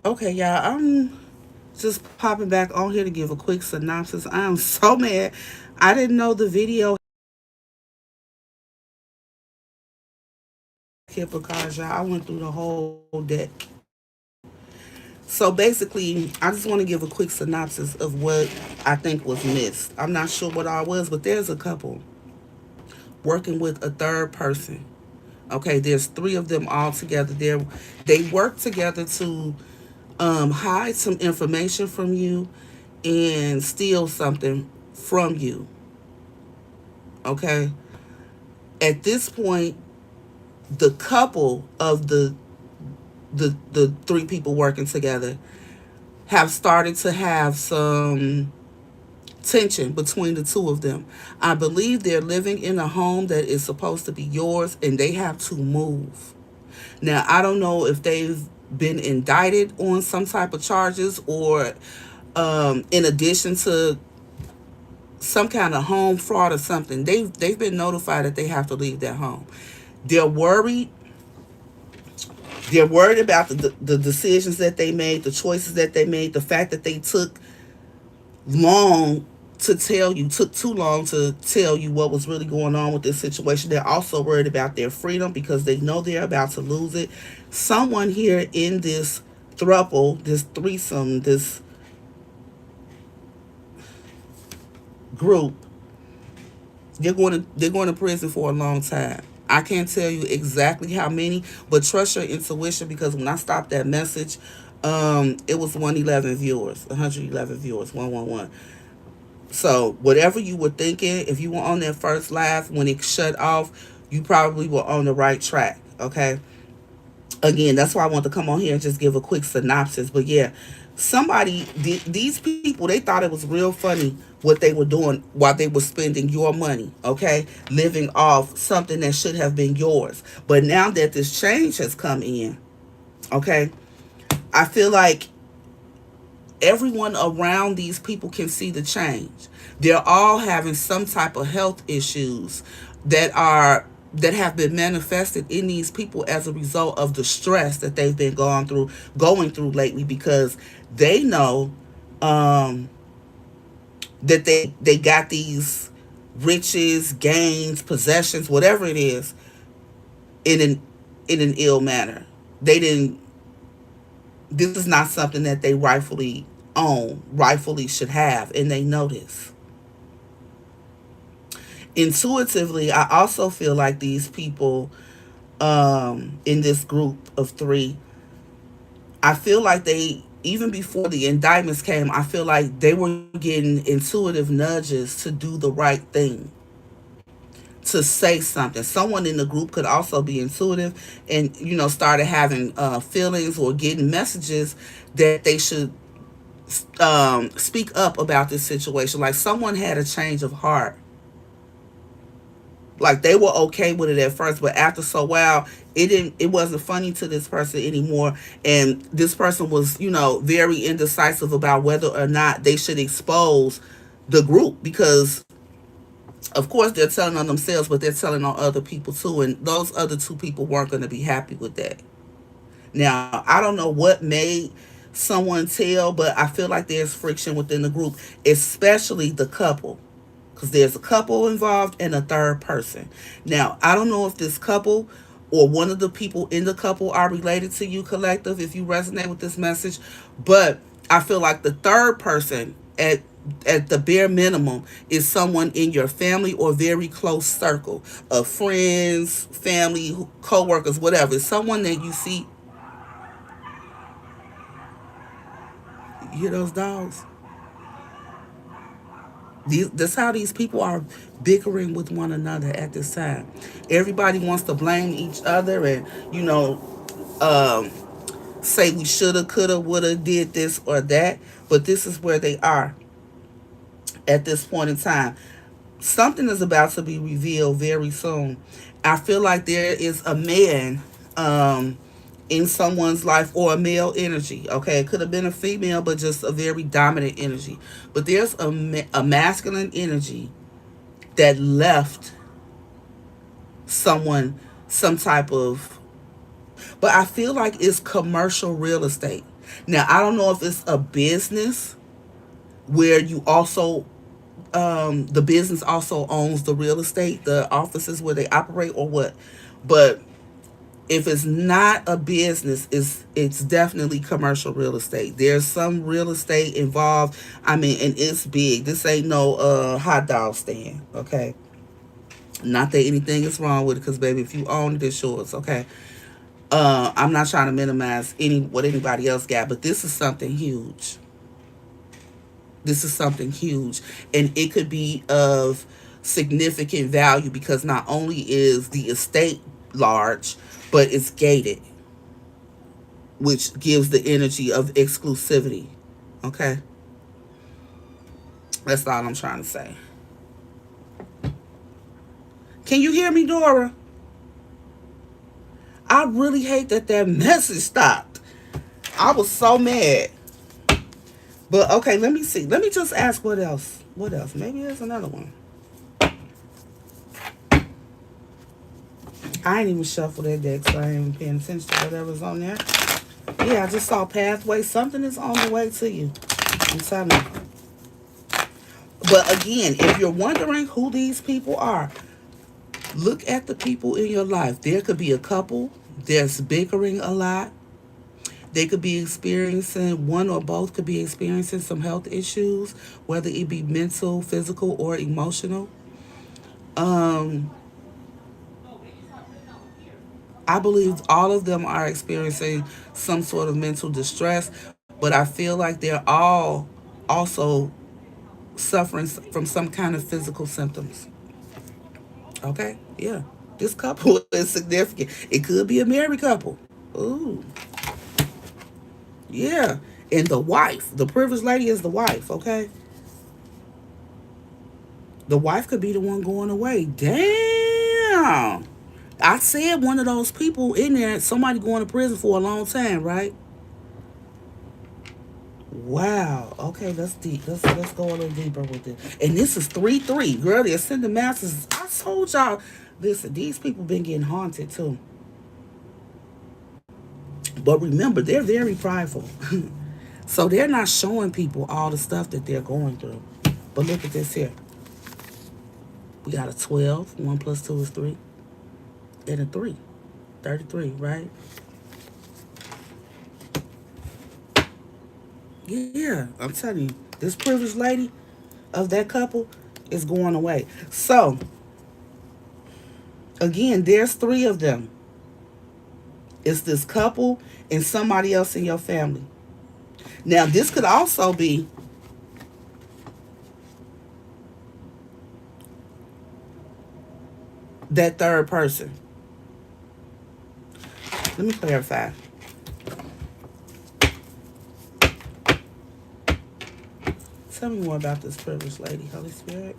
Okay, y'all, I'm just popping back on here to give a quick synopsis. I am so mad. I didn't know the video hit because y'all, I went through the whole deck. So basically, I just want to give a quick synopsis of what I think was missed. I'm not sure what all was, but there's a couple working with a third person. Okay, there's three of them all together. They work together to hide some information from you and steal something from you. Okay, at this point, the couple of the three people working together have started to have some tension between the two of them. I believe they're living in a home that is supposed to be yours and they have to move. Now, I don't know if they've been indicted on some type of charges or in addition to some kind of home fraud or something. They've been notified that they have to leave their home. They're worried. They're worried about the decisions that they made, the choices that they made, the fact that they long took too long to tell you what was really going on with this situation. They're also worried about their freedom because they know they're about to lose it. Someone here in this throuple, this threesome, this group, they're going to prison for a long time. I can't tell you exactly how many, but trust your intuition because when I stopped that message, it was 111 viewers, 111. So whatever you were thinking, if you were on that first live when it shut off, you probably were on the right track. Okay. Again, that's why I want to come on here and just give a quick synopsis. But yeah, these people, they thought it was real funny what they were doing while they were spending your money. Okay, living off something that should have been yours. But now that this change has come in, okay, I feel like everyone around these people can see the change. They're all having some type of health issues that are that have been manifested in these people as a result of the stress that they've been going through lately because they know um, that they got these riches, gains, possessions, whatever it is, in an ill manner. They didn't. This is not something that they rightfully own, rightfully should have, and they know this. Intuitively, I also feel like these people in this group of three, I feel like they, even before the indictments came, I feel like they were getting intuitive nudges to do the right thing, to say something. Someone in the group could also be intuitive and, started having feelings or getting messages that they should speak up about this situation. Like someone had a change of heart. Like they were okay with it at first, but after so while, it wasn't funny to this person anymore, and this person was very indecisive about whether or not they should expose the group because of course they're telling on themselves, but they're telling on other people too, and those other two people weren't going to be happy with that. Now, I don't know what made someone tell, but I feel like there's friction within the group, especially the couple, because there's a couple involved and a third person. Now, I don't know if this couple or one of the people in the couple are related to you, collective, if you resonate with this message, but I feel like the third person at the bare minimum is someone in your family or very close circle of friends, family, co-workers, whatever. It's someone that you see. You hear those dogs? That's how these people are bickering with one another at this time. Everybody wants to blame each other and, um, say we shoulda, coulda, woulda, did this or that. But this is where they are at this point in time. Something is about to be revealed very soon. I feel like there is a man in someone's life or a male energy. Okay, it could have been a female, but just a very dominant energy. But there's a masculine energy that left someone some type of. But I feel like it's commercial real estate. Now, I don't know if it's a business where you also, the business also owns the real estate, the offices where they operate, or what. But if it's not a business, it's definitely commercial real estate. There's some real estate involved. I mean, and it's big. This ain't no hot dog stand, okay? Not that anything is wrong with it, because baby, if you own it, it's yours, okay? I'm not trying to minimize any what anybody else got, but this is something huge. This is something huge, and it could be of significant value because not only is the estate large, but it's gated, which gives the energy of exclusivity. Okay, that's all I'm trying to say. Can you hear me, Dora? I really hate that that message stopped. I was so mad. But okay, let me see. Let me just ask what else. What else? Maybe there's another one. I ain't even shuffle that deck, so I ain't even paying attention to whatever's on there. Yeah, I just saw pathway. Something is on the way to you. I'm telling you. But again, if you're wondering who these people are, look at the people in your life. There could be a couple that's bickering a lot. They could be experiencing, one or both could be experiencing some health issues, whether it be mental, physical, or emotional. Um, I believe all of them are experiencing some sort of mental distress, but I feel like they're all also suffering from some kind of physical symptoms. Okay? Yeah. This couple is significant. It could be a married couple. Ooh. Yeah. And the wife, the privileged lady is the wife, okay? The wife could be the one going away. Damn. I said one of those people in there, somebody going to prison for a long time, right? Wow. Okay, let's deep. Let's go a little deeper with it. And this is 3-3. Girl, the ascending masters. I told y'all. Listen, these people been getting haunted too. But remember, they're very prideful. So they're not showing people all the stuff that they're going through. But look at this here. We got a 12. 1 plus 2 is 3. And a 3. 33, right? Yeah, I'm telling you. This privileged lady of that couple is going away. So, again, there's 3 of them. It's this couple and somebody else in your family. Now, this could also be that third person. Let me clarify. Tell me more about this privileged lady, Holy Spirit.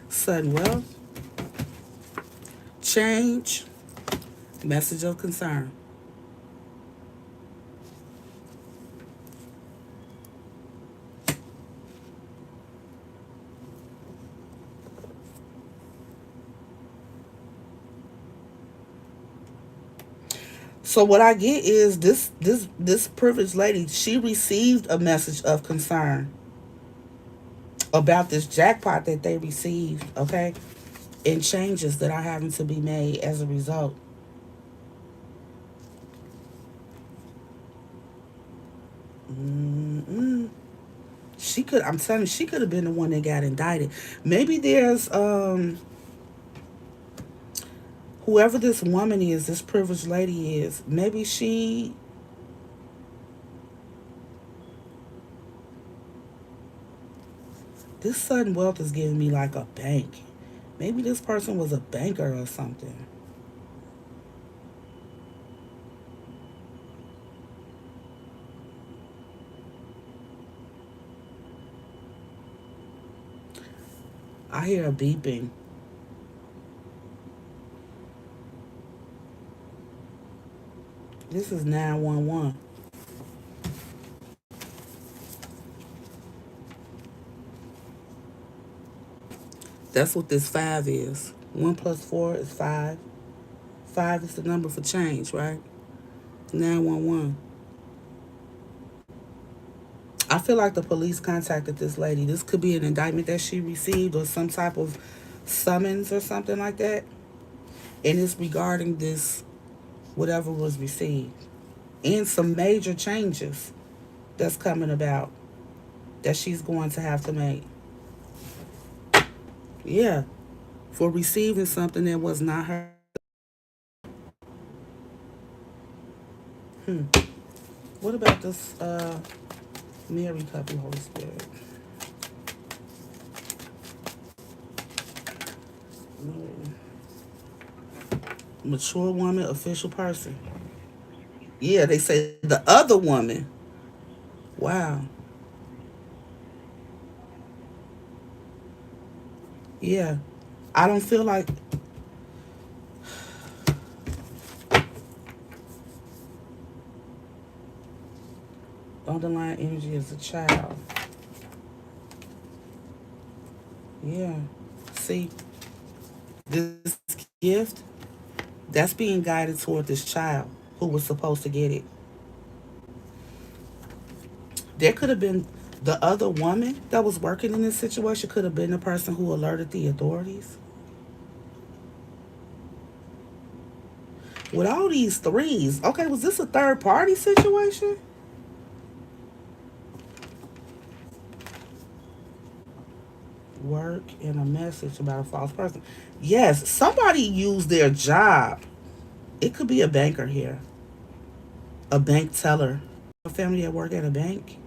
Sudden wealth, change, message of concern. So what I get is this privileged lady, she received a message of concern about this jackpot that they received, okay? And changes that are having to be made as a result. Mm-mm. She could, I'm telling you, she could have been the one that got indicted. Maybe there's whoever this woman is, this privileged lady is, maybe this sudden wealth is giving me like a bank. Maybe this person was a banker or something. I hear a beeping. This is 911. That's what this 5 is. 1 plus 4 is 5. 5 is the number for change, right? 911. I feel like the police contacted this lady. This could be an indictment that she received or some type of summons or something like that. And it's regarding this, whatever was received. And some major changes that's coming about that she's going to have to make. Yeah, for receiving something that was not her. Hmm. What about this Mary couple, Holy Spirit? Mature woman, official person. Yeah, they say the other woman. Wow. Yeah. I don't feel like underlying energy as a child. Yeah. See, this gift, that's being guided toward this child who was supposed to get it. There could have been the other woman that was working in this situation, could have been the person who alerted the authorities. With all these threes, okay, was this a third party situation? Work and a message about a false person. Yes, somebody used their job. It could be a banker here, a bank teller, a family that work at a bank,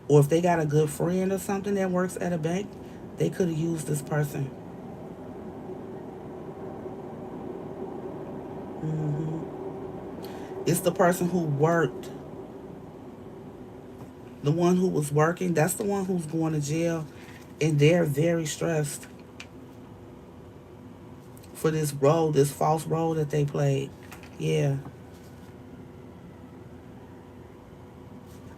or if they got a good friend or something that works at a bank, they could have used this person. Hmm. It's the person who worked, the one who was working. That's the one who's going to jail, and they're very stressed for this role, this false role that they played. Yeah,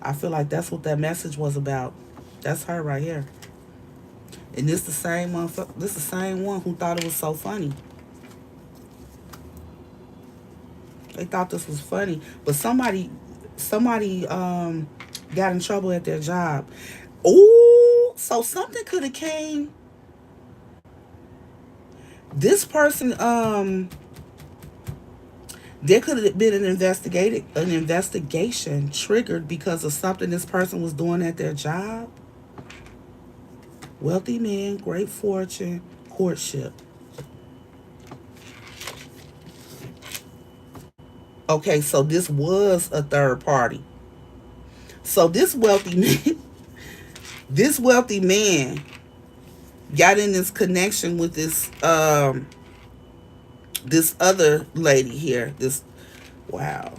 I feel like that's what that message was about. That's her right here. And this the same one. This the same one who thought it was so funny. They thought this was funny, but somebody got in trouble at their job. Ooh, so something could have came. This person, there could have been an investigation triggered because of something this person was doing at their job. Wealthy man, great fortune, courtship. Okay, so this was a third party. So this wealthy man, this wealthy man got in this connection with this other lady here. This wow,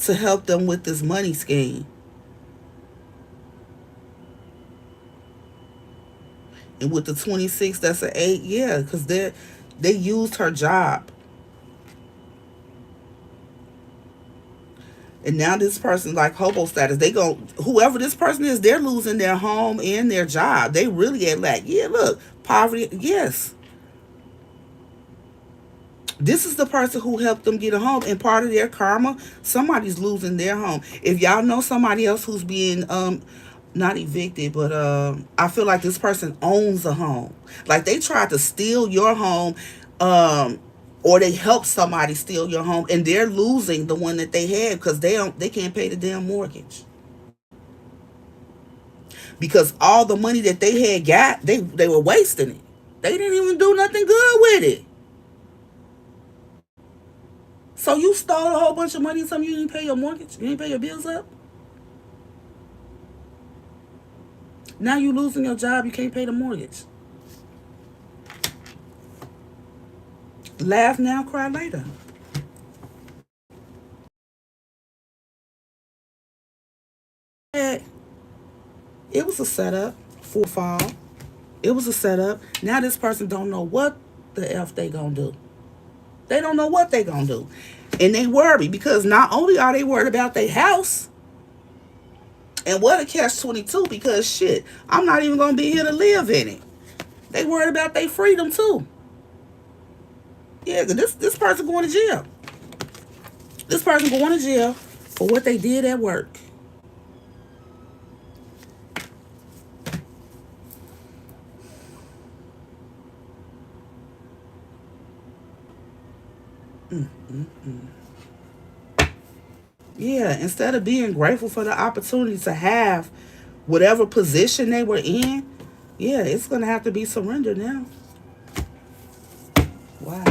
to help them with this money scheme. And with the 26, that's an 8. Yeah, because they used her job. And now this person like hobo status. They go whoever this person is, they're losing their home and their job. They really at lack. Yeah, look, poverty. Yes, this is the person who helped them get a home, and part of their karma, somebody's losing their home. If y'all know somebody else who's being not evicted, but I feel like this person owns a home. Like they tried to steal your home, um, or they helped somebody steal your home, and they're losing the one that they had because they can't pay the damn mortgage because all the money that they had got they were wasting it. They didn't even do nothing good with it. So you stole a whole bunch of money and something you didn't pay your mortgage, you didn't pay your bills up. Now you losing your job, you can't pay the mortgage. Laugh now, cry later. It was a setup for a fall. It was a setup. Now this person don't know what the F they gonna do. They don't know what they gonna do. And they worry because not only are they worried about their house, and what a catch 22 because shit, I'm not even gonna be here to live in it. They worried about their freedom too. Yeah, this person going to jail. This person going to jail for what they did at work. Yeah, instead of being grateful for the opportunity to have whatever position they were in, yeah, it's gonna have to be surrendered now. Wow.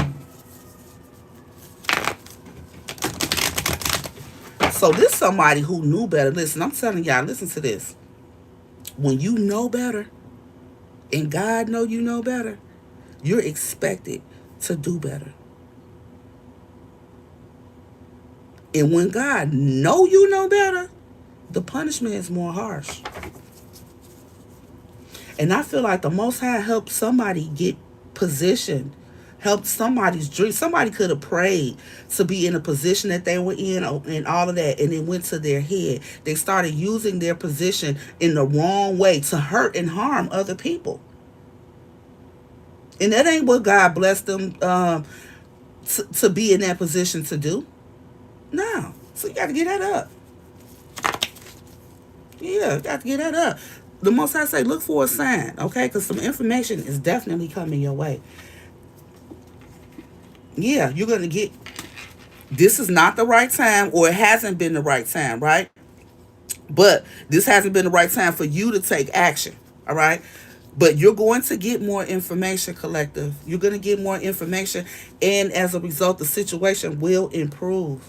So this somebody who knew better. Listen, I'm telling y'all, listen to this. When you know better and God know you know better, you're expected to do better. And when God know you know better, the punishment is more harsh. And I feel like the Most High helped somebody get positioned, helped somebody's dream. Somebody could have prayed to be in a position that they were in and all of that, and it went to their head. They started using their position in the wrong way to hurt and harm other people. And that ain't what God blessed them to be in that position to do. No. So you got to get that up. Yeah, you got to get that up. The Most High say, look for a sign, okay? Because some information is definitely coming your way. Yeah, you're going to get, this is not the right time, or it hasn't been the right time, right? But this hasn't been the right time for you to take action, all right? But you're going to get more information, collective. You're going to get more information, and as a result, the situation will improve.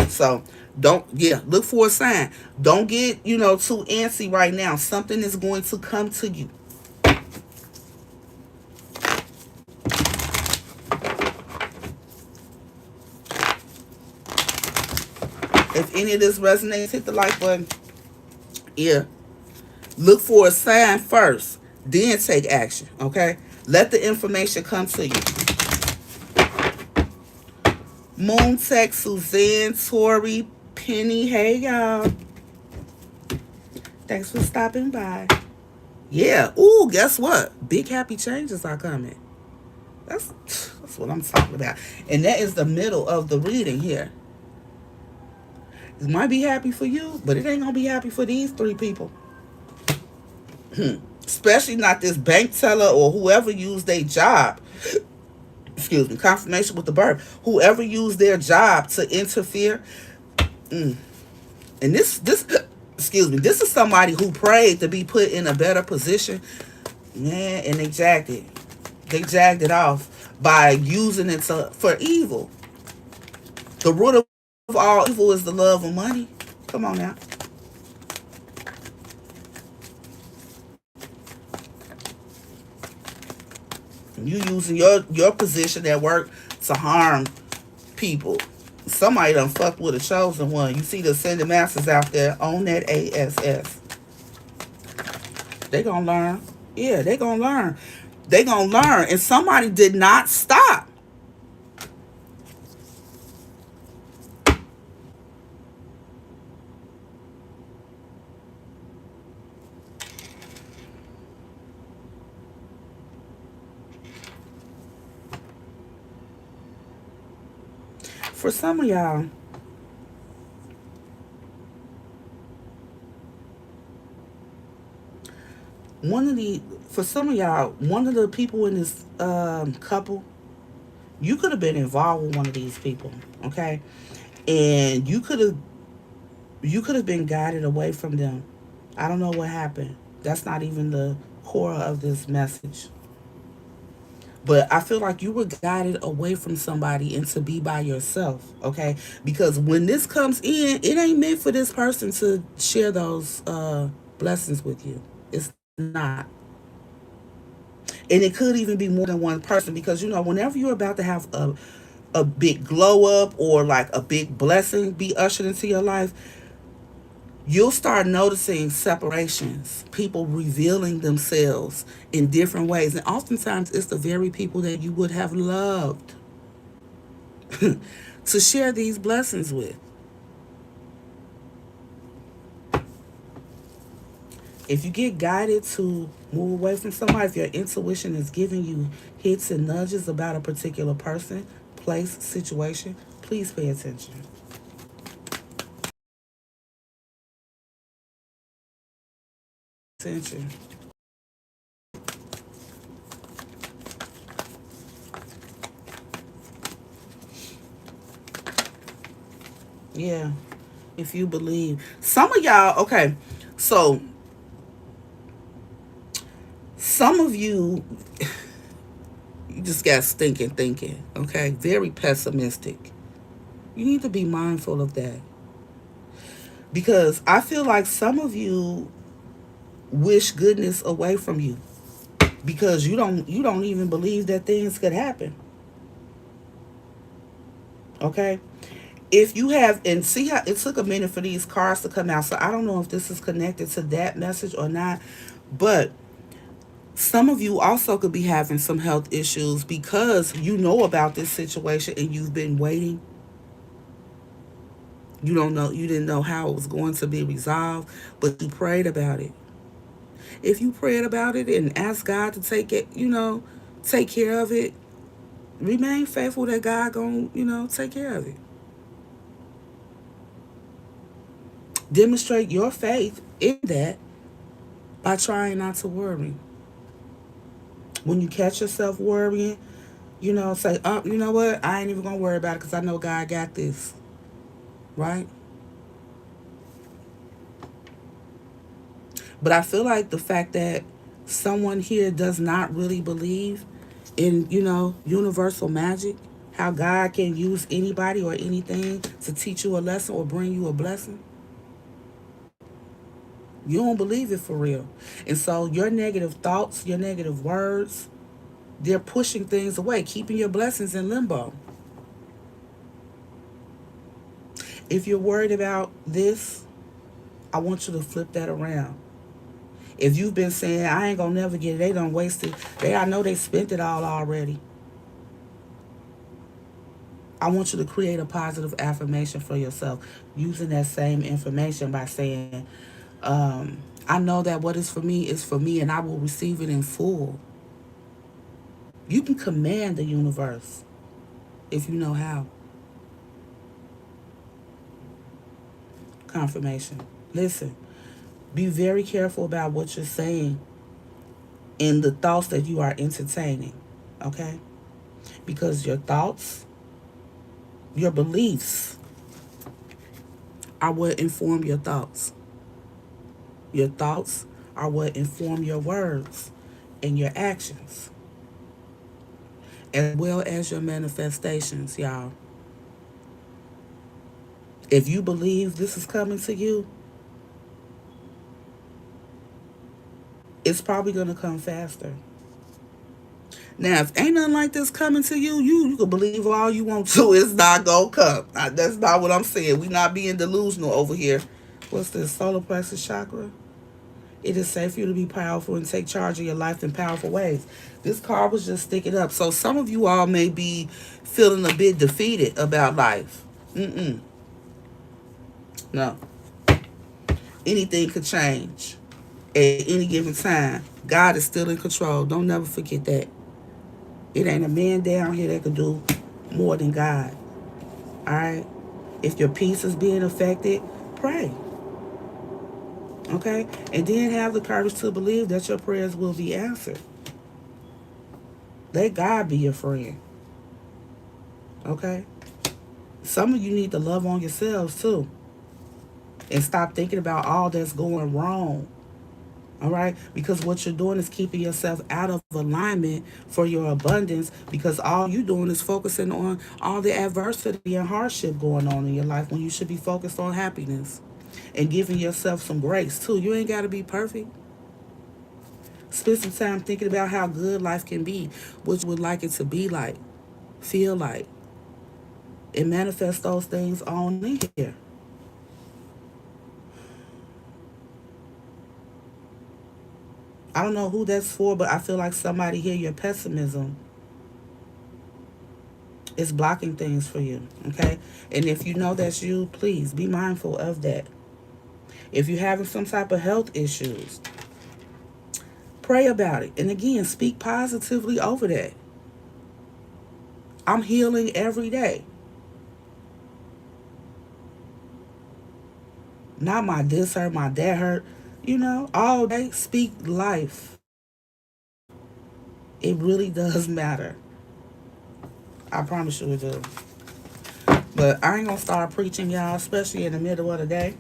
So don't, yeah, look for a sign. Don't get, too antsy right now. Something is going to come to you. If any of this resonates, hit the like button. Yeah. Look for a sign first, then take action, okay? Let the information come to you. Moon Tech, Suzanne, Tori, Penny, hey y'all. Thanks for stopping by. Yeah. Ooh, guess what? Big happy changes are coming. That's what I'm talking about. And that is the middle of the reading here. It might be happy for you, but it ain't gonna be happy for these three people. Especially not this bank teller or whoever used their job. Excuse me, confirmation with the birth. Whoever used their job to interfere. And this excuse me, this is somebody who prayed to be put in a better position. Man, and they jagged it. They jagged it off by using it for evil. The root of all evil is the love of money. Come on now. You using your position at work to harm people. Somebody done fucked with a chosen one. You see the ascended masters out there on that ASS. They gonna learn. Yeah, they gonna learn. They gonna learn. And somebody did not stop. For some of y'all, one of the for some of y'all, one of the people in this couple, you could have been involved with one of these people, okay? And you could have been guided away from them. I don't know what happened. That's not even the core of this message. But I feel like you were guided away from somebody and to be by yourself, okay? Because when this comes in, it ain't meant for this person to share those blessings with you. It's not. And it could even be more than one person because, whenever you're about to have a big glow up or like a big blessing be ushered into your life, you'll start noticing separations, people revealing themselves in different ways. And oftentimes it's the very people that you would have loved to share these blessings with. If you get guided to move away from somebody, if your intuition is giving you hits and nudges about a particular person, place, situation, please pay attention. Attention. Yeah. If you believe. Some of y'all, okay, so some of you, you just got stinking thinking, okay? Very pessimistic. You need to be mindful of that. Because I feel like some of you wish goodness away from you because you don't even believe that things could happen. Okay? If you have, and see how it took a minute for these cards to come out, so I don't know if this is connected to that message or not, but some of you also could be having some health issues because you know about this situation and you've been waiting. You don't know, you didn't know how it was going to be resolved, but you prayed about it. If you prayed about it and asked God to take it, take care of it, remain faithful that God gonna, take care of it. Demonstrate your faith in that by trying not to worry. When you catch yourself worrying, say, oh, you know what? I ain't even gonna worry about it because I know God got this. Right? But I feel like the fact that someone here does not really believe in, universal magic, how God can use anybody or anything to teach you a lesson or bring you a blessing. You don't believe it for real. And so your negative thoughts, your negative words, they're pushing things away, keeping your blessings in limbo. If you're worried about this, I want you to flip that around. If you've been saying, I ain't gonna never get it, they done wasted, I know they spent it all already. I want you to create a positive affirmation for yourself using that same information by saying, I know that what is for me, and I will receive it in full. You can command the universe if you know how. Confirmation. Listen, be very careful about what you're saying and the thoughts that you are entertaining, okay? Because your thoughts, your beliefs are what inform your thoughts. Your thoughts are what inform your words and your actions, as well as your manifestations, y'all. If you believe this is coming to you, it's probably going to come faster. Now, if ain't nothing like this coming to you, you can believe all you want to. It's not going to come. That's not what I'm saying. We not being delusional over here. What's this? Solar plexus chakra? It is safe for you to be powerful and take charge of your life in powerful ways. This card was just sticking up. So some of you all may be feeling a bit defeated about life. No. Anything could change at any given time. God is still in control. Don't never forget that. It ain't a man down here that could do more than God. All right? If your peace is being affected, pray. Okay? And then have the courage to believe that your prayers will be answered. Let God be your friend. Okay? Some of you need to love on yourselves too. And stop thinking about all that's going wrong. All right? Because what you're doing is keeping yourself out of alignment for your abundance, because all you're doing is focusing on all the adversity and hardship going on in your life when you should be focused on happiness and giving yourself some grace too. You ain't got to be perfect. Spend some time thinking about how good life can be, what you would like it to be like, feel like, and manifest those things on in here. I don't know who that's for, but I feel like somebody here, your pessimism is blocking things for you, okay? And if you know that's you, please be mindful of that. If you're having some type of health issues, Pray about it. And again, speak positively over that. I'm healing every day. Not my this hurt, my that hurt. All day, speak life. It really does matter. I promise you it does. But I ain't gonna start preaching, y'all, especially in the middle of the day.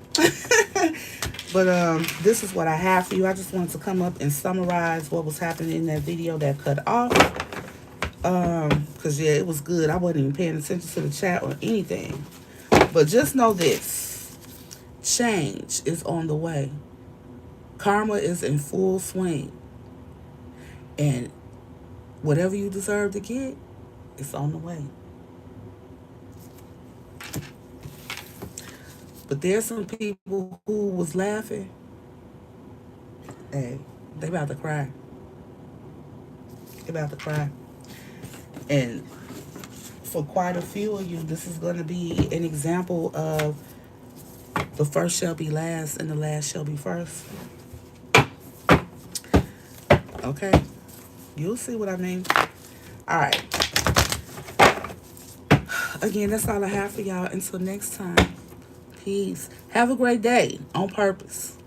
But this is what I have for you. I just wanted to come up and summarize what was happening in that video that cut off. Cause yeah, it was good. I wasn't even paying attention to the chat or anything. But just know this: change is on the way. Karma is in full swing, and whatever you deserve to get, it's on the way. But there's some people who was laughing. Hey, they about to cry. They about to cry. And for quite a few of you, this is going to be an example of the first shall be last and the last shall be first. Okay? You'll see what I mean. All right. Again, that's all I have for y'all. Until next time, peace. Have a great day on purpose.